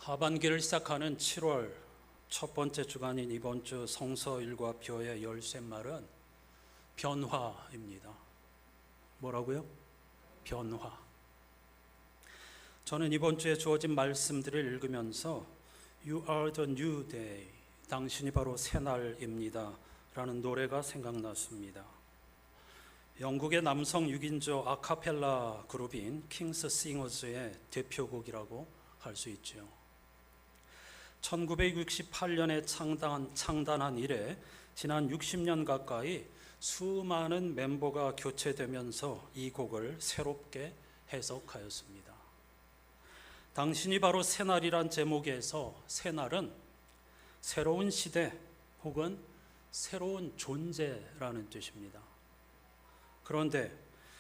하반기를 시작하는 7월 첫 번째 주간인 이번 주 성서일과 벼의 열쇠말은 변화입니다. 뭐라고요? 변화. 저는 이번 주에 주어진 말씀들을 읽으면서 You are the new day, 당신이 바로 새날입니다 라는 노래가 생각났습니다. 영국의 남성 6인조 아카펠라 그룹인 킹스 싱어즈의 대표곡이라고 할 수 있죠. 1968년에 창단한 이래 지난 60년 가까이 수많은 멤버가 교체되면서 이 곡을 새롭게 해석하였습니다. 당신이 바로 새날이란 제목에서 새날은 새로운 시대 혹은 새로운 존재라는 뜻입니다. 그런데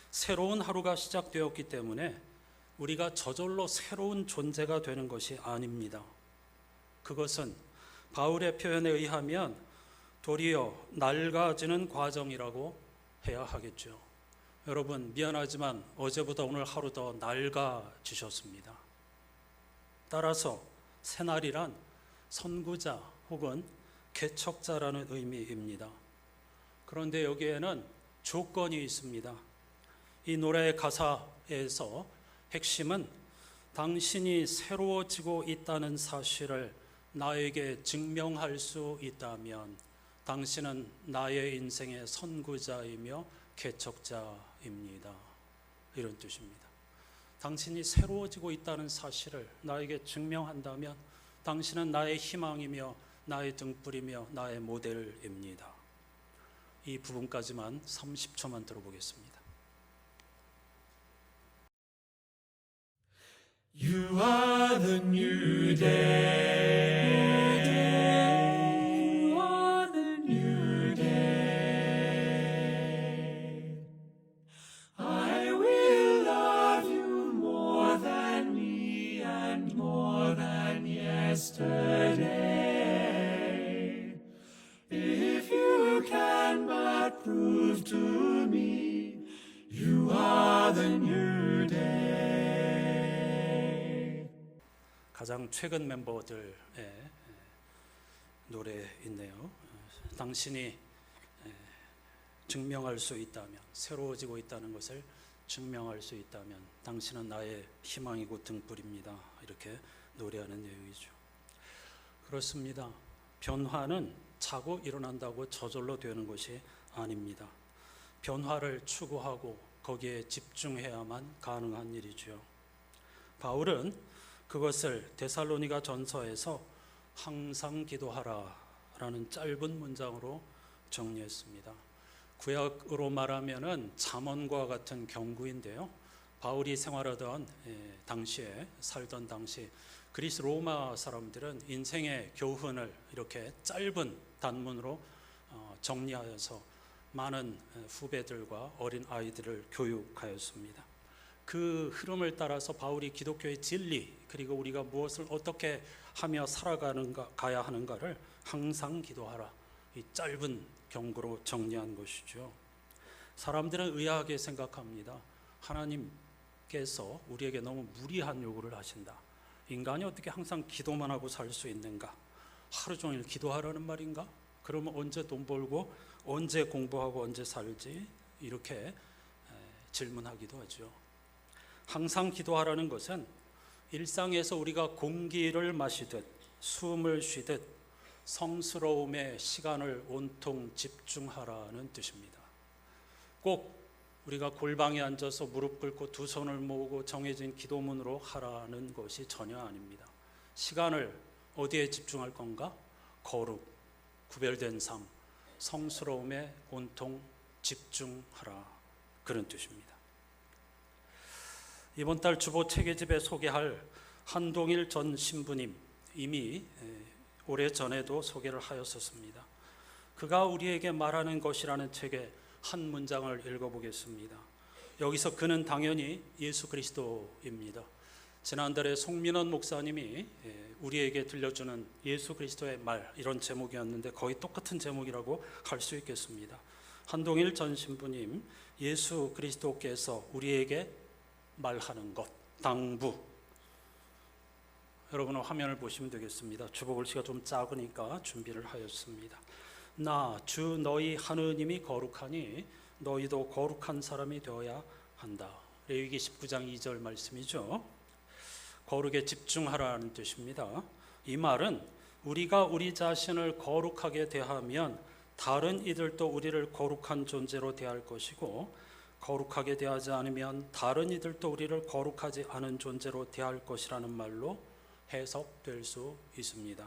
새로운 하루가 시작되었기 때문에 우리가 저절로 새로운 존재가 되는 것이 아닙니다. 그것은 바울의 표현에 의하면 도리어 낡아지는 과정이라고 해야 하겠죠. 여러분, 미안하지만 어제보다 오늘 하루 더 낡아지셨습니다. 따라서 새날이란 선구자 혹은 개척자라는 의미입니다. 그런데 여기에는 조건이 있습니다. 이 노래의 가사에서 핵심은 당신이 새로워지고 있다는 사실을 나에게 증명할 수 있다면 당신은 나의 인생의 선구자이며 개척자입니다. 이런 뜻입니다. 당신이 새로워지고 있다는 사실을 나에게 증명한다면 당신은 나의 희망이며 나의 등불이며 나의 모델입니다. 이 부분까지만 30초만 들어보겠습니다. You are the new day. You are the new day. I will love you more than me and more than yesterday. If you can but prove to me you are the new day. 가장 최근 멤버들의 노래인데요. 당신이 증명할 수 있다면, 새로워지고 있다는 것을 증명할 수 있다면 당신은 나의 희망이고 등불입니다. 이렇게 노래하는 내용이죠. 그렇습니다. 변화는 자고 일어난다고 저절로 되는 것이 아닙니다. 변화를 추구하고 거기에 집중해야만 가능한 일이죠. 바울은 그것을 데살로니가 전서에서 항상 기도하라 라는 짧은 문장으로 정리했습니다. 구약으로 말하면은 잠언과 같은 경구인데요. 바울이 생활하던 당시에 살던 당시 그리스 로마 사람들은 인생의 교훈을 이렇게 짧은 단문으로 정리하여서 많은 후배들과 어린 아이들을 교육하였습니다. 그 흐름을 따라서 바울이 기독교의 진리 그리고 우리가 무엇을 어떻게 하며 가야 하는가를 항상 기도하라, 이 짧은 경고로 정리한 것이죠. 사람들은 의아하게 생각합니다. 하나님께서 우리에게 너무 무리한 요구를 하신다. 인간이 어떻게 항상 기도만 하고 살 수 있는가? 하루 종일 기도하라는 말인가? 그러면 언제 돈 벌고 언제 공부하고 언제 살지? 이렇게 질문하기도 하죠. 항상 기도하라는 것은 일상에서 우리가 공기를 마시듯 숨을 쉬듯 성스러움에 시간을 온통 집중하라는 뜻입니다. 꼭 우리가 골방에 앉아서 무릎 꿇고 두 손을 모으고 정해진 기도문으로 하라는 것이 전혀 아닙니다. 시간을 어디에 집중할 건가? 거룩, 구별된 삶, 성스러움에 온통 집중하라, 그런 뜻입니다. 이번 달 주보 체계집에 소개할 한동일 전 신부님, 이미 오래전에도 소개를 하였었습니다. 그가 우리에게 말하는 것이라는 책의 한 문장을 읽어보겠습니다. 여기서 그는 당연히 예수 그리스도입니다. 지난달에 송민원 목사님이 우리에게 들려주는 예수 그리스도의 말, 이런 제목이었는데 거의 똑같은 제목이라고 할 수 있겠습니다. 한동일 전 신부님, 예수 그리스도께서 우리에게 말하는 것, 당부, 여러분은 화면을 보시면 되겠습니다. 주보글씨가 좀 작으니까 준비를 하였습니다. 나 주 너희 하느님이 거룩하니 너희도 거룩한 사람이 되어야 한다. 레위기 19장 2절 말씀이죠. 거룩에 집중하라는 뜻입니다. 이 말은 우리가 우리 자신을 거룩하게 대하면 다른 이들도 우리를 거룩한 존재로 대할 것이고, 거룩하게 대하지 않으면 다른 이들도 우리를 거룩하지 않은 존재로 대할 것이라는 말로 해석될 수 있습니다.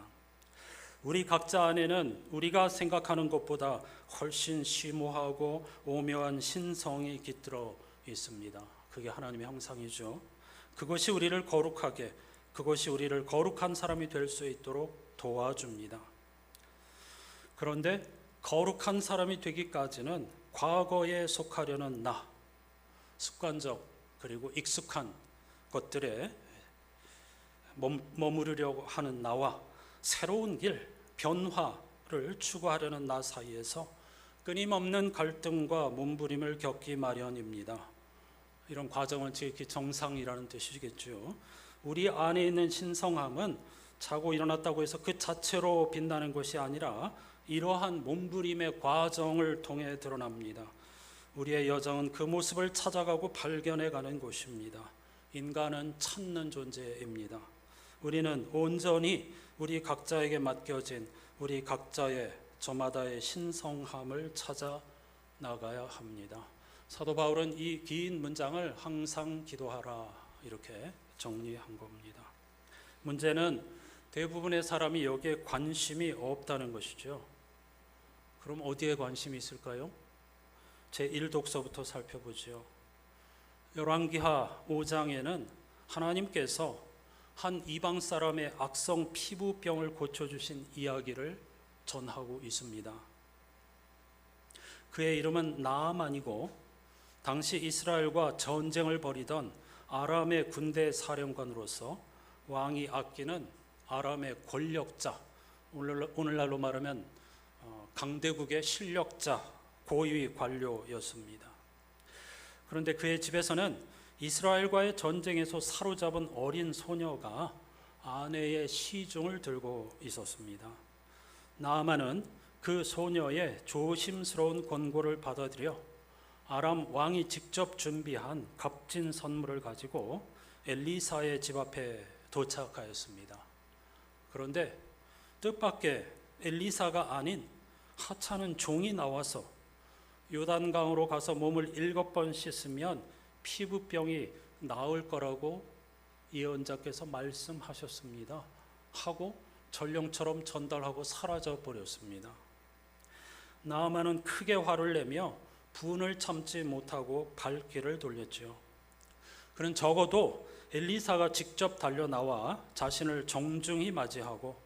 우리 각자 안에는 우리가 생각하는 것보다 훨씬 심오하고 오묘한 신성이 깃들어 있습니다. 그게 하나님의 형상이죠. 그것이 우리를 거룩하게, 그것이 우리를 거룩한 사람이 될 수 있도록 도와줍니다. 그런데 거룩한 사람이 되기까지는 과거에 속하려는 나, 습관적 그리고 익숙한 것들에 머무르려고 하는 나와 새로운 길, 변화를 추구하려는 나 사이에서 끊임없는 갈등과 몸부림을 겪기 마련입니다. 이런 과정을 지극히 정상이라는 뜻이겠죠. 우리 안에 있는 신성함은 자고 일어났다고 해서 그 자체로 빛나는 것이 아니라 이러한 몸부림의 과정을 통해 드러납니다. 우리의 여정은 그 모습을 찾아가고 발견해가는 것입니다. 인간은 찾는 존재입니다. 우리는 온전히 우리 각자에게 맡겨진 우리 각자의 저마다의 신성함을 찾아 나가야 합니다. 사도 바울은 이 긴 문장을 항상 기도하라 이렇게 정리한 겁니다. 문제는 대부분의 사람이 여기에 관심이 없다는 것이죠. 그럼 어디에 관심이 있을까요? 제1독서부터 살펴보죠. 열왕기하 5장에는 하나님께서 한 이방 사람의 악성 피부병을 고쳐주신 이야기를 전하고 있습니다. 그의 이름은 나아만이고 당시 이스라엘과 전쟁을 벌이던 아람의 군대 사령관으로서 왕이 아끼는 아람의 권력자, 오늘날로 말하면 강대국의 실력자, 고위 관료였습니다. 그런데 그의 집에서는 이스라엘과의 전쟁에서 사로잡은 어린 소녀가 아내의 시중을 들고 있었습니다. 나아만은 그 소녀의 조심스러운 권고를 받아들여 아람 왕이 직접 준비한 값진 선물을 가지고 엘리사의 집 앞에 도착하였습니다. 그런데 뜻밖의 엘리사가 아닌 하찮은 종이 나와서 요단강으로 가서 몸을 7번 씻으면 피부병이 나을 거라고 예언자께서 말씀하셨습니다. 하고 전령처럼 전달하고 사라져 버렸습니다. 나아만은 크게 화를 내며 분을 참지 못하고 발길을 돌렸죠. 그는 적어도 엘리사가 직접 달려나와 자신을 정중히 맞이하고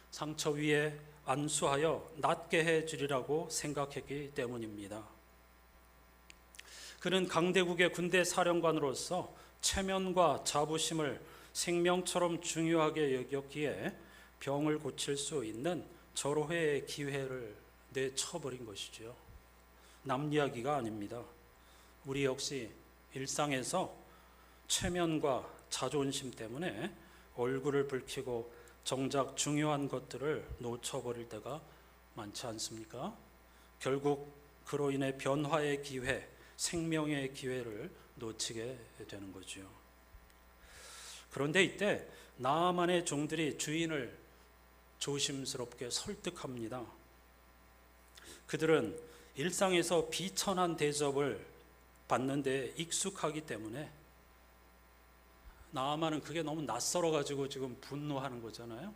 상처 위에 안수하여 낫게 해주리라고 생각했기 때문입니다. 그는 강대국의 군대 사령관으로서 체면과 자부심을 생명처럼 중요하게 여겼기에 병을 고칠 수 있는 절호의 기회를 내쳐버린 것이죠. 남 이야기가 아닙니다. 우리 역시 일상에서 체면과 자존심 때문에 얼굴을 붉히고 정작 중요한 것들을 놓쳐버릴 때가 많지 않습니까? 결국 그로 인해 변화의 기회, 생명의 기회를 놓치게 되는 거죠. 그런데 이때 나아만의 종들이 주인을 조심스럽게 설득합니다. 그들은 일상에서 비천한 대접을 받는 데 익숙하기 때문에 나아만은 그게 너무 낯설어가지고 지금 분노하는 거잖아요.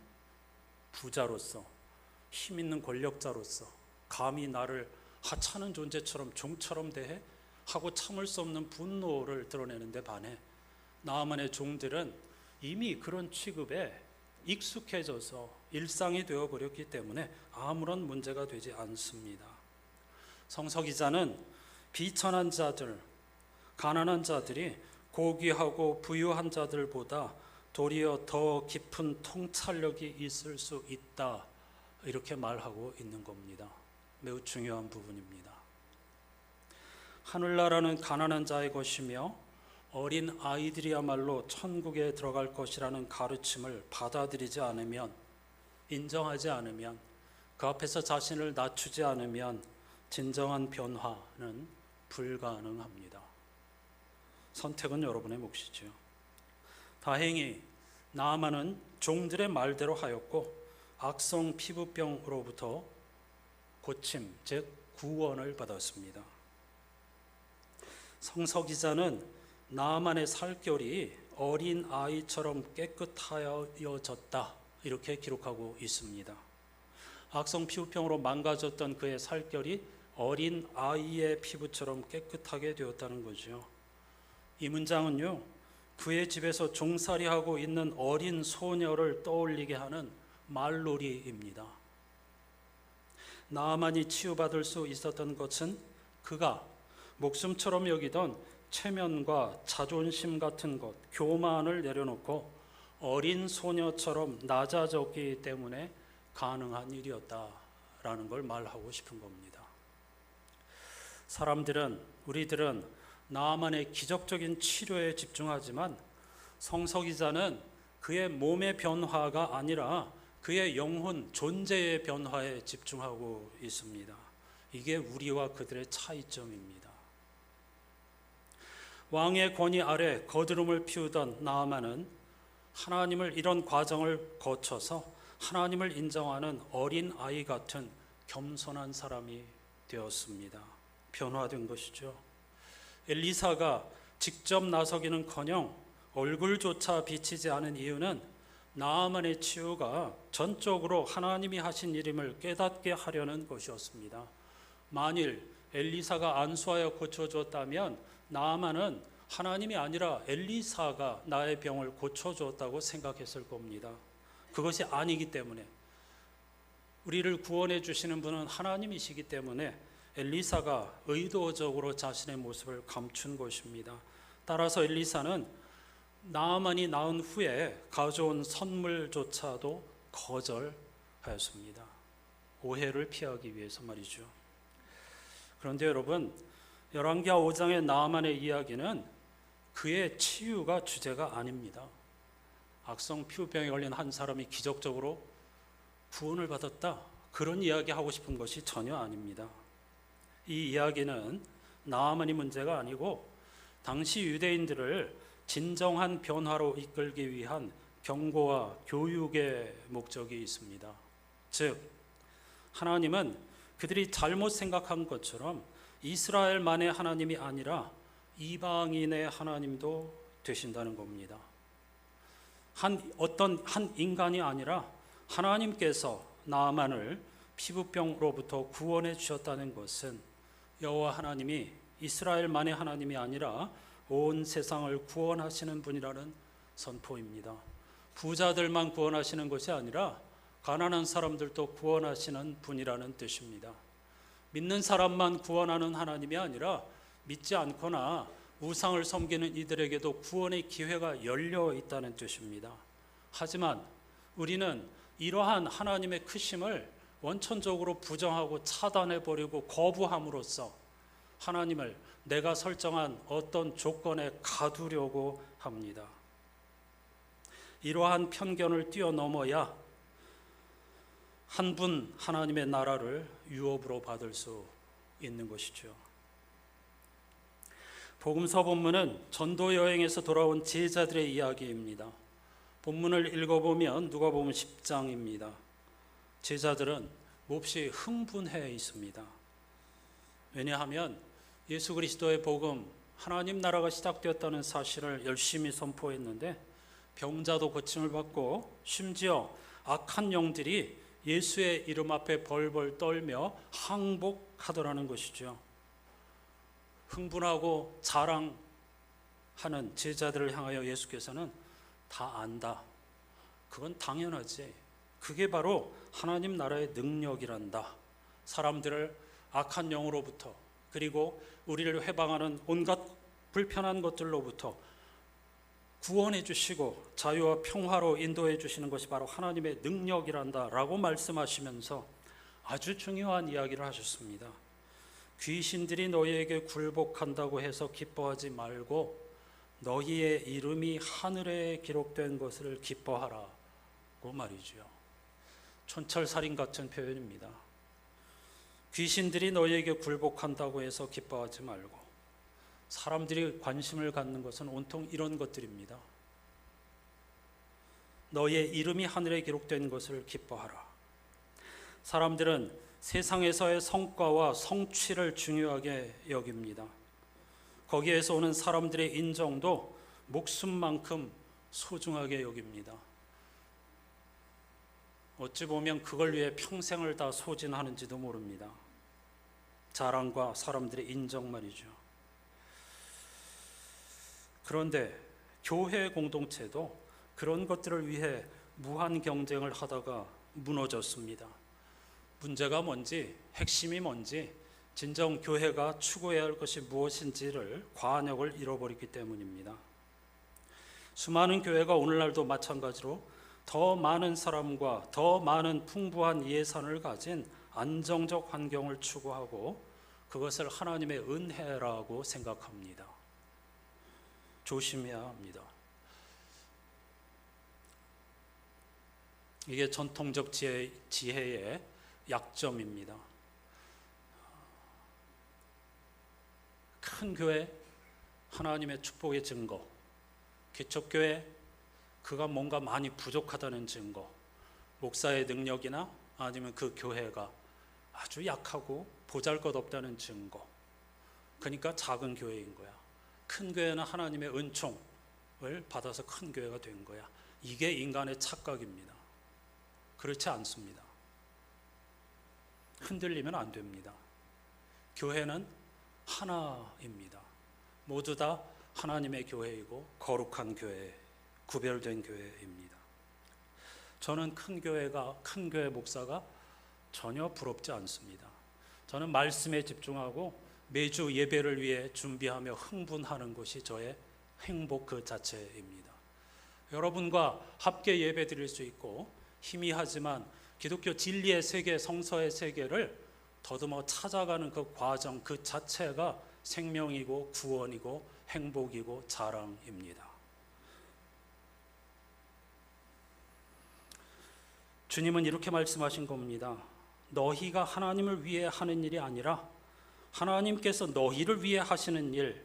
부자로서, 힘 있는 권력자로서 감히 나를 하찮은 존재처럼 종처럼 대해? 하고 참을 수 없는 분노를 드러내는데 반해 나아만의 종들은 이미 그런 취급에 익숙해져서 일상이 되어버렸기 때문에 아무런 문제가 되지 않습니다. 성서 기자는 비천한 자들, 가난한 자들이 고귀하고 부유한 자들보다 도리어 더 깊은 통찰력이 있을 수 있다 이렇게 말하고 있는 겁니다. 매우 중요한 부분입니다. 하늘나라는 가난한 자의 것이며 어린 아이들이야말로 천국에 들어갈 것이라는 가르침을 받아들이지 않으면, 인정하지 않으면, 그 앞에서 자신을 낮추지 않으면 진정한 변화는 불가능합니다. 선택은 여러분의 몫이죠. 다행히 나아만은 종들의 말대로 하였고 악성 피부병으로부터 고침, 즉 구원을 받았습니다. 성서 기자는 나아만의 살결이 어린 아이처럼 깨끗하여졌다 이렇게 기록하고 있습니다. 악성 피부병으로 망가졌던 그의 살결이 어린 아이의 피부처럼 깨끗하게 되었다는 거죠. 이 문장은요, 그의 집에서 종살이하고 있는 어린 소녀를 떠올리게 하는 말놀이입니다. 나아만이 치유받을 수 있었던 것은 그가 목숨처럼 여기던 체면과 자존심 같은 것, 교만을 내려놓고 어린 소녀처럼 낮아졌기 때문에 가능한 일이었다라는 걸 말하고 싶은 겁니다. 우리들은 나아만의 기적적인 치료에 집중하지만 성서 기자는 그의 몸의 변화가 아니라 그의 영혼 존재의 변화에 집중하고 있습니다. 이게 우리와 그들의 차이점입니다. 왕의 권위 아래 거드름을 피우던 나아만은 하나님을 이런 과정을 거쳐서 하나님을 인정하는 어린 아이 같은 겸손한 사람이 되었습니다. 변화된 것이죠. 엘리사가 직접 나서기는커녕 얼굴조차 비치지 않은 이유는 나아만의 치유가 전적으로 하나님이 하신 일임을 깨닫게 하려는 것이었습니다. 만일 엘리사가 안수하여 고쳐줬다면 나아만은 하나님이 아니라 엘리사가 나의 병을 고쳐줬다고 생각했을 겁니다. 그것이 아니기 때문에, 우리를 구원해 주시는 분은 하나님이시기 때문에 엘리사가 의도적으로 자신의 모습을 감춘 것입니다. 따라서 엘리사는 나아만이 나은 후에 가져온 선물조차도 거절하였습니다. 오해를 피하기 위해서 말이죠. 그런데 여러분, 열왕기하 5장의 나아만의 이야기는 그의 치유가 주제가 아닙니다. 악성 피부병에 걸린 한 사람이 기적적으로 구원을 받았다, 그런 이야기 하고 싶은 것이 전혀 아닙니다. 이 이야기는 나아만이 문제가 아니고 당시 유대인들을 진정한 변화로 이끌기 위한 경고와 교육의 목적이 있습니다. 즉, 하나님은 그들이 잘못 생각한 것처럼 이스라엘만의 하나님이 아니라 이방인의 하나님도 되신다는 겁니다. 어떤 한 인간이 아니라 하나님께서 나아만을 피부병으로부터 구원해 주셨다는 것은 여호와 하나님이 이스라엘만의 하나님이 아니라 온 세상을 구원하시는 분이라는 선포입니다. 부자들만 구원하시는 것이 아니라 가난한 사람들도 구원하시는 분이라는 뜻입니다. 믿는 사람만 구원하는 하나님이 아니라 믿지 않거나 우상을 섬기는 이들에게도 구원의 기회가 열려 있다는 뜻입니다. 하지만 우리는 이러한 하나님의 크심을 원천적으로 부정하고 차단해버리고 거부함으로써 하나님을 내가 설정한 어떤 조건에 가두려고 합니다. 이러한 편견을 뛰어넘어야 한 분 하나님의 나라를 유업으로 받을 수 있는 것이죠. 복음서 본문은 전도 여행에서 돌아온 제자들의 이야기입니다. 본문을 읽어보면 누가복음 10장입니다. 제자들은 몹시 흥분해 있습니다. 왜냐하면 예수 그리스도의 복음, 하나님 나라가 시작되었다는 사실을 열심히 선포했는데 병자도 고침을 받고 심지어 악한 영들이 예수의 이름 앞에 벌벌 떨며 항복하더라는 것이죠. 흥분하고 자랑하는 제자들을 향하여 예수께서는 다 안다, 그건 당연하지, 그게 바로 하나님 나라의 능력이란다, 사람들을 악한 영으로부터 그리고 우리를 회방하는 온갖 불편한 것들로부터 구원해 주시고 자유와 평화로 인도해 주시는 것이 바로 하나님의 능력이란다 라고 말씀하시면서 아주 중요한 이야기를 하셨습니다. 귀신들이 너희에게 굴복한다고 해서 기뻐하지 말고 너희의 이름이 하늘에 기록된 것을 기뻐하라고 말이죠. 촌철살인 같은 표현입니다. 귀신들이 너희에게 굴복한다고 해서 기뻐하지 말고, 사람들이 관심을 갖는 것은 온통 이런 것들입니다. 너희의 이름이 하늘에 기록된 것을 기뻐하라. 사람들은 세상에서의 성과와 성취를 중요하게 여깁니다. 거기에서 오는 사람들의 인정도 목숨만큼 소중하게 여깁니다. 어찌 보면 그걸 위해 평생을 다 소진하는지도 모릅니다. 자랑과 사람들의 인정 말이죠. 그런데 교회 공동체도 그런 것들을 위해 무한 경쟁을 하다가 무너졌습니다. 문제가 뭔지, 핵심이 뭔지, 진정 교회가 추구해야 할 것이 무엇인지를 관역을 잃어버렸기 때문입니다. 수많은 교회가 오늘날도 마찬가지로 더 많은 사람과 더 많은 풍부한 예산을 가진 안정적 환경을 추구하고 그것을 하나님의 은혜라고 생각합니다. 조심해야 합니다. 이게 전통적 지혜의 약점입니다. 큰 교회, 하나님의 축복의 증거. 개척교회, 그가 뭔가 많이 부족하다는 증거. 목사의 능력이나 아니면 그 교회가 아주 약하고 보잘것없다는 증거. 그러니까 작은 교회인 거야. 큰 교회는 하나님의 은총을 받아서 큰 교회가 된 거야. 이게 인간의 착각입니다. 그렇지 않습니다. 흔들리면 안 됩니다. 교회는 하나입니다. 모두 다 하나님의 교회이고 거룩한 교회, 구별된 교회입니다. 저는 큰 교회 목사가 전혀 부럽지 않습니다. 저는 말씀에 집중하고 매주 예배를 위해 준비하며 흥분하는 것이 저의 행복 그 자체입니다. 여러분과 함께 예배 드릴 수 있고 희미하지만 기독교 진리의 세계, 성서의 세계를 더듬어 찾아가는 그 과정 그 자체가 생명이고 구원이고 행복이고 자랑입니다. 주님은 이렇게 말씀하신 겁니다. 너희가 하나님을 위해 하는 일이 아니라 하나님께서 너희를 위해 하시는 일,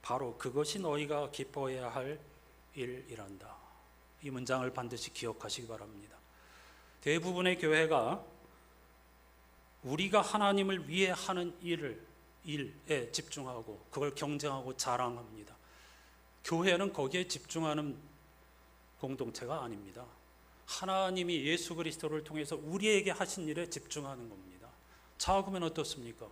바로 그것이 너희가 기뻐해야 할 일이란다. 이 문장을 반드시 기억하시기 바랍니다. 대부분의 교회가 우리가 하나님을 위해 하는 일에 집중하고 그걸 경쟁하고 자랑합니다. 교회는 거기에 집중하는 공동체가 아닙니다. 하나님이 예수 그리스도를 통해서 우리에게 하신 일에 집중하는 겁니다. 작으면 어떻습니까?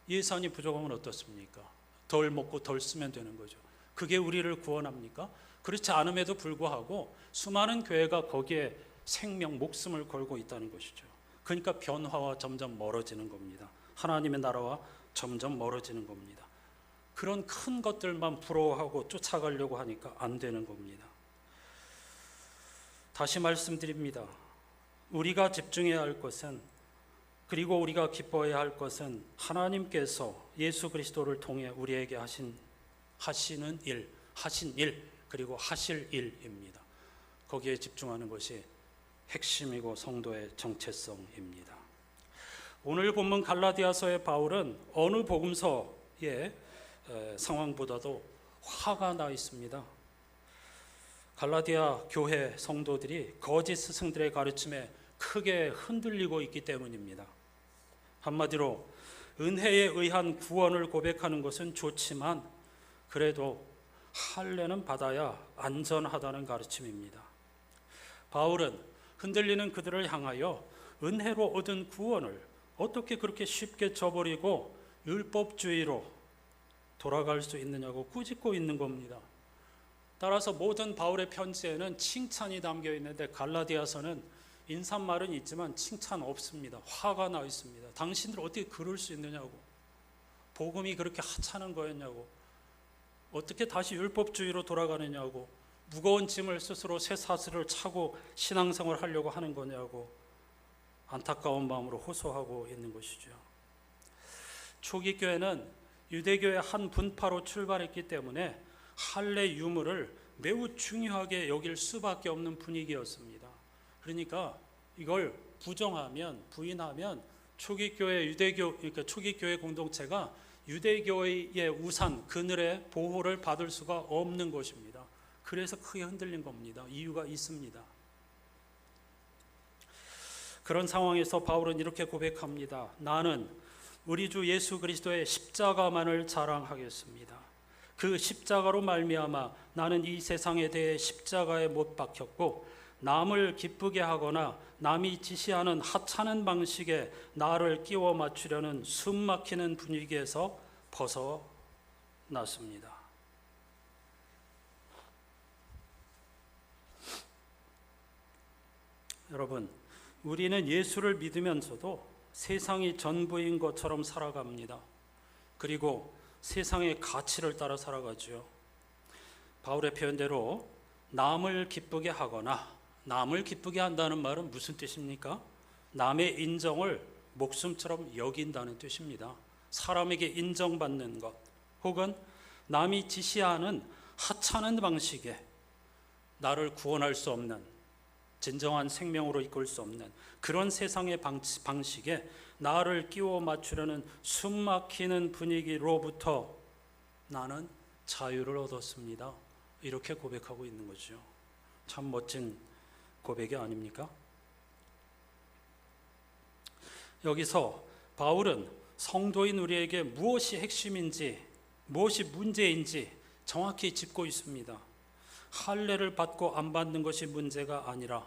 예산이 부족하면 어떻습니까? 덜 먹고 덜 쓰면 되는 거죠. 그게 우리를 구원합니까? 그렇지 않음에도 불구하고 수많은 교회가 거기에 생명, 목숨을 걸고 있다는 것이죠. 그러니까 변화와 점점 멀어지는 겁니다. 하나님의 나라와 점점 멀어지는 겁니다. 그런 큰 것들만 부러워하고 쫓아가려고 하니까 안 되는 겁니다. 다시 말씀드립니다. 우리가 집중해야 할 것은, 그리고 우리가 기뻐해야 할 것은 하나님께서 예수 그리스도를 통해 우리에게 하신 일, 그리고 하실 일입니다. 거기에 집중하는 것이 핵심이고 성도의 정체성입니다. 오늘 본문 갈라디아서의 바울은 어느 복음서의 상황보다도 화가 나 있습니다. 갈라디아 교회 성도들이 거짓 스승들의 가르침에 크게 흔들리고 있기 때문입니다. 한마디로 은혜에 의한 구원을 고백하는 것은 좋지만 그래도 할례는 받아야 안전하다는 가르침입니다. 바울은 흔들리는 그들을 향하여 은혜로 얻은 구원을 어떻게 그렇게 쉽게 저버리고 율법주의로 돌아갈 수 있느냐고 꾸짖고 있는 겁니다. 따라서 모든 바울의 편지에는 칭찬이 담겨 있는데 갈라디아서는 인사말은 있지만 칭찬 없습니다. 화가 나 있습니다. 당신들 어떻게 그럴 수 있느냐고, 복음이 그렇게 하찮은 거였냐고, 어떻게 다시 율법주의로 돌아가느냐고, 무거운 짐을 스스로 쇠사슬을 차고 신앙생활을 하려고 하는 거냐고 안타까운 마음으로 호소하고 있는 것이죠. 초기 교회는 유대교의 한 분파로 출발했기 때문에 할례 유무를 매우 중요하게 여길 수밖에 없는 분위기였습니다. 그러니까 이걸 부인하면 초기 교회 그러니까 초기 교회 공동체가 유대교의 우산 그늘의 보호를 받을 수가 없는 것입니다. 그래서 크게 흔들린 겁니다. 이유가 있습니다. 그런 상황에서 바울은 이렇게 고백합니다. 나는 우리 주 예수 그리스도의 십자가만을 자랑하겠습니다. 그 십자가로 말미암아 나는 이 세상에 대해 십자가에 못 박혔고 남을 기쁘게 하거나 남이 지시하는 하찮은 방식에 나를 끼워 맞추려는 숨막히는 분위기에서 벗어났습니다. 여러분, 우리는 예수를 믿으면서도 세상이 전부인 것처럼 살아갑니다. 그리고 세상의 가치를 따라 살아가죠. 바울의 표현대로 남을 기쁘게 하거나, 남을 기쁘게 한다는 말은 무슨 뜻입니까? 남의 인정을 목숨처럼 여긴다는 뜻입니다. 사람에게 인정받는 것, 혹은 남이 지시하는 하찮은 방식에 나를 구원할 수 없는, 진정한 생명으로 이끌 수 없는 그런 세상의 방식에 나를 끼워 맞추려는 숨막히는 분위기로부터 나는 자유를 얻었습니다. 이렇게 고백하고 있는 거죠. 참 멋진 고백이 아닙니까? 여기서 바울은 성도인 우리에게 무엇이 핵심인지, 무엇이 문제인지 정확히 짚고 있습니다. 할례를 받고 안 받는 것이 문제가 아니라,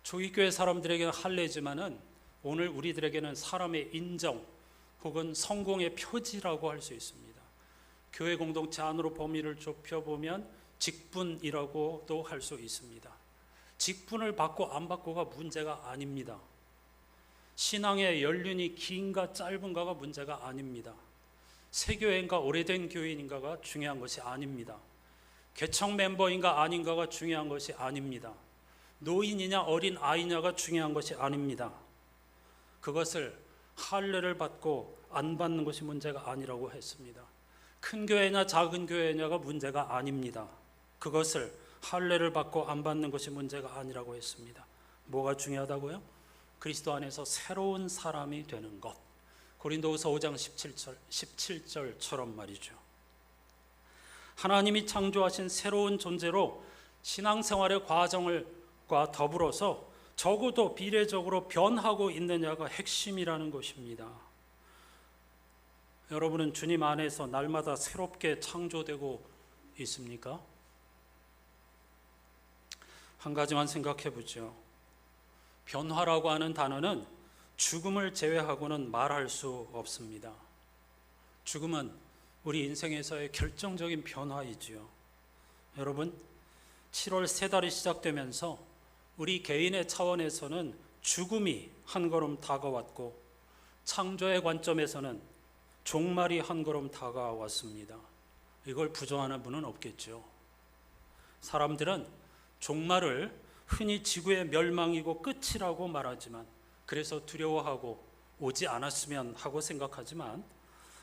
초기교회 사람들에게는 할례지만은 오늘 우리들에게는 사람의 인정 혹은 성공의 표지라고 할 수 있습니다. 교회 공동체 안으로 범위를 좁혀보면 직분이라고도 할 수 있습니다. 직분을 받고 안 받고가 문제가 아닙니다. 신앙의 연륜이 긴가 짧은가가 문제가 아닙니다. 새 교회인가 오래된 교인인가가 중요한 것이 아닙니다. 개척 멤버인가 아닌가가 중요한 것이 아닙니다. 노인이냐 어린 아이냐가 중요한 것이 아닙니다. 그것을 할례를 받고 안 받는 것이 문제가 아니라고 했습니다. 큰 교회냐 작은 교회냐가 문제가 아닙니다. 그것을 할례를 받고 안 받는 것이 문제가 아니라고 했습니다. 뭐가 중요하다고요? 그리스도 안에서 새로운 사람이 되는 것. 고린도후서 5장 17절처럼 말이죠. 하나님이 창조하신 새로운 존재로 신앙생활의 과정과 더불어서 적어도 비례적으로 변하고 있느냐가 핵심이라는 것입니다. 여러분은 주님 안에서 날마다 새롭게 창조되고 있습니까? 한 가지만 생각해 보죠. 변화라고 하는 단어는 죽음을 제외하고는 말할 수 없습니다. 죽음은 우리 인생에서의 결정적인 변화이지요. 여러분, 7월 새 달이 시작되면서 우리 개인의 차원에서는 죽음이 한 걸음 다가왔고, 창조의 관점에서는 종말이 한 걸음 다가왔습니다. 이걸 부정하는 분은 없겠죠. 사람들은 종말을 흔히 지구의 멸망이고 끝이라고 말하지만, 그래서 두려워하고 오지 않았으면 하고 생각하지만,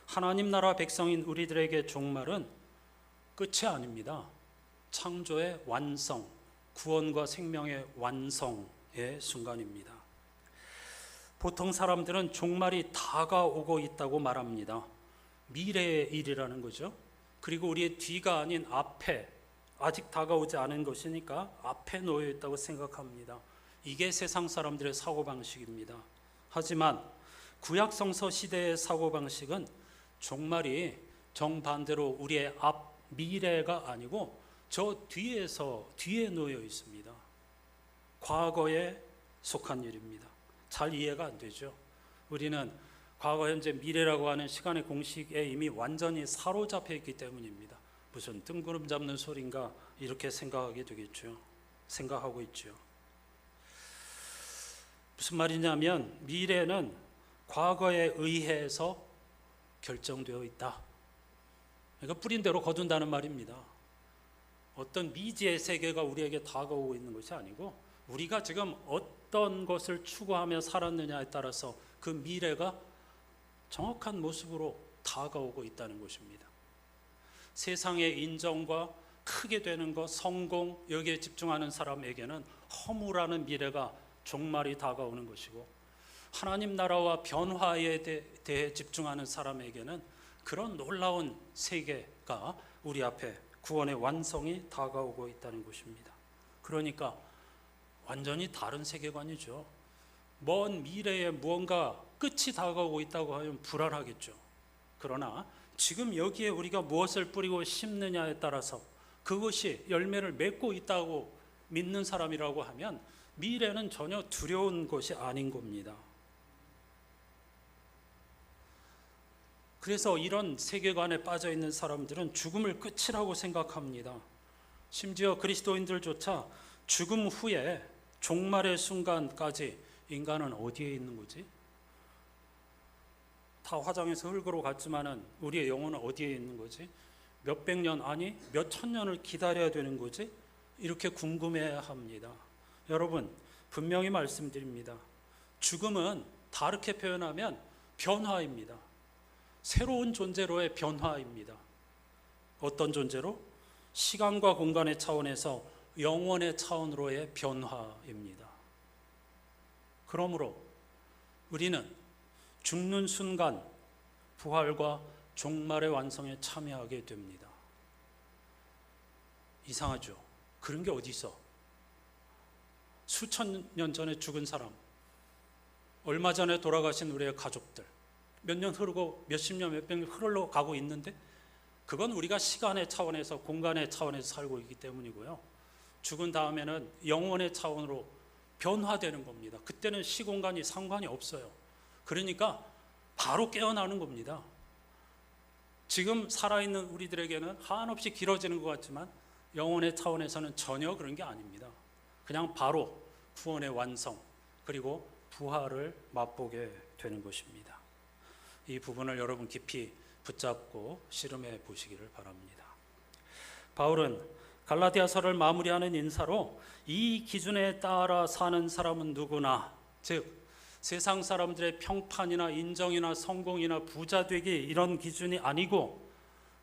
하나님 나라 백성인 우리들에게 종말은 끝이 아닙니다. 창조의 완성, 구원과 생명의 완성의 순간입니다. 보통 사람들은 종말이 다가오고 있다고 말합니다. 미래의 일이라는 거죠. 그리고 우리의 뒤가 아닌 앞에, 아직 다가오지 않은 것이니까 앞에 놓여 있다고 생각합니다. 이게 세상 사람들의 사고방식입니다. 하지만 구약 성서 시대의 사고방식은 종말이 정반대로 우리의 앞 미래가 아니고 저 뒤에 놓여 있습니다. 과거에 속한 일입니다. 잘 이해가 안 되죠. 우리는 과거, 현재, 미래라고 하는 시간의 공식에 이미 완전히 사로잡혀 있기 때문입니다. 무슨 뜬구름 잡는 소린가 이렇게 생각하게 되겠죠. 생각하고 있죠. 무슨 말이냐면 미래는 과거에 의해서 결정되어 있다. 그러니까 뿌린 대로 거둔다는 말입니다. 어떤 미지의 세계가 우리에게 다가오고 있는 것이 아니고, 우리가 지금 어떤 것을 추구하며 살았느냐에 따라서 그 미래가 정확한 모습으로 다가오고 있다는 것입니다. 세상의 인정과 크게 되는 것, 성공, 여기에 집중하는 사람에게는 허무라는 미래가 종말이 다가오는 것이고, 하나님 나라와 변화에 대해 집중하는 사람에게는 그런 놀라운 세계가 우리 앞에 구원의 완성이 다가오고 있다는 것입니다. 그러니까 완전히 다른 세계관이죠. 먼 미래에 무언가 끝이 다가오고 있다고 하면 불안하겠죠. 그러나 지금 여기에 우리가 무엇을 뿌리고 심느냐에 따라서 그것이 열매를 맺고 있다고 믿는 사람이라고 하면 미래는 전혀 두려운 것이 아닌 겁니다. 그래서 이런 세계관에 빠져 있는 사람들은 죽음을 끝이라고 생각합니다. 심지어 그리스도인들조차 죽음 후에 종말의 순간까지 인간은 어디에 있는 거지? 다 화장해서 흙으로 갔지만은 우리의 영혼은 어디에 있는 거지? 몇백 년, 아니 몇천 년을 기다려야 되는 거지? 이렇게 궁금해야 합니다. 여러분, 분명히 말씀드립니다. 죽음은 다르게 표현하면 변화입니다. 새로운 존재로의 변화입니다. 어떤 존재로? 시간과 공간의 차원에서 영원의 차원으로의 변화입니다. 그러므로 우리는 죽는 순간 부활과 종말의 완성에 참여하게 됩니다. 이상하죠? 그런 게 어디 있어? 수천 년 전에 죽은 사람, 얼마 전에 돌아가신 우리의 가족들, 몇 년 흐르고 몇십 년, 몇백 년 흘러가고 있는데 그건 우리가 시간의 차원에서, 공간의 차원에서 살고 있기 때문이고요. 죽은 다음에는 영원의 차원으로 변화되는 겁니다. 그때는 시공간이 상관이 없어요. 그러니까 바로 깨어나는 겁니다. 지금 살아있는 우리들에게는 한없이 길어지는 것 같지만 영혼의 차원에서는 전혀 그런 게 아닙니다. 그냥 바로 구원의 완성 그리고 부활을 맛보게 되는 것입니다. 이 부분을 여러분 깊이 붙잡고 씨름해 보시기를 바랍니다. 바울은 갈라디아서를 마무리하는 인사로 이 기준에 따라 사는 사람은 누구나, 즉 세상 사람들의 평판이나 인정이나 성공이나 부자 되기 이런 기준이 아니고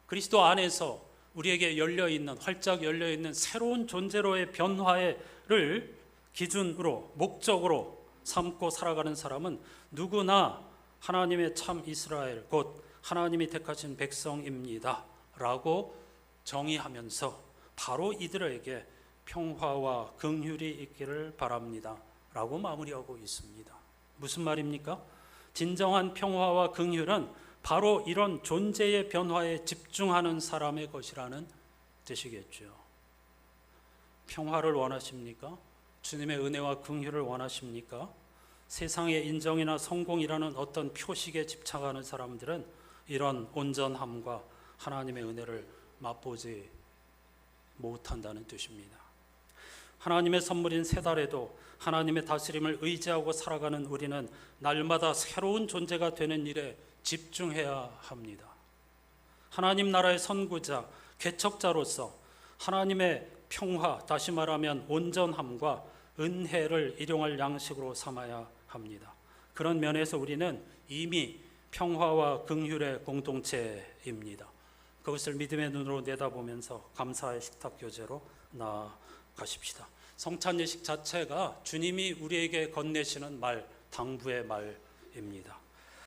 그리스도 안에서 우리에게 열려있는, 활짝 열려있는 새로운 존재로의 변화를 기준으로, 목적으로 삼고 살아가는 사람은 누구나 하나님의 참 이스라엘, 곧 하나님이 택하신 백성입니다 라고 정의하면서 바로 이들에게 평화와 긍휼이 있기를 바랍니다 라고 마무리하고 있습니다. 무슨 말입니까? 진정한 평화와 긍휼은 바로 이런 존재의 변화에 집중하는 사람의 것이라는 뜻이겠죠. 평화를 원하십니까? 주님의 은혜와 긍휼을 원하십니까? 세상의 인정이나 성공이라는 어떤 표식에 집착하는 사람들은 이런 온전함과 하나님의 은혜를 맛보지 못한다는 뜻입니다. 하나님의 선물인 새 달에도 하나님의 다스림을 의지하고 살아가는 우리는 날마다 새로운 존재가 되는 일에 집중해야 합니다. 하나님 나라의 선구자, 개척자로서 하나님의 평화, 다시 말하면 온전함과 은혜를 일용할 양식으로 삼아야 합니다. 그런 면에서 우리는 이미 평화와 긍휼의 공동체입니다. 그것을 믿음의 눈으로 내다보면서 감사의 식탁 교제로 나아가십시다. 성찬 예식 자체가 주님이 우리에게 건네시는 말, 당부의 말입니다.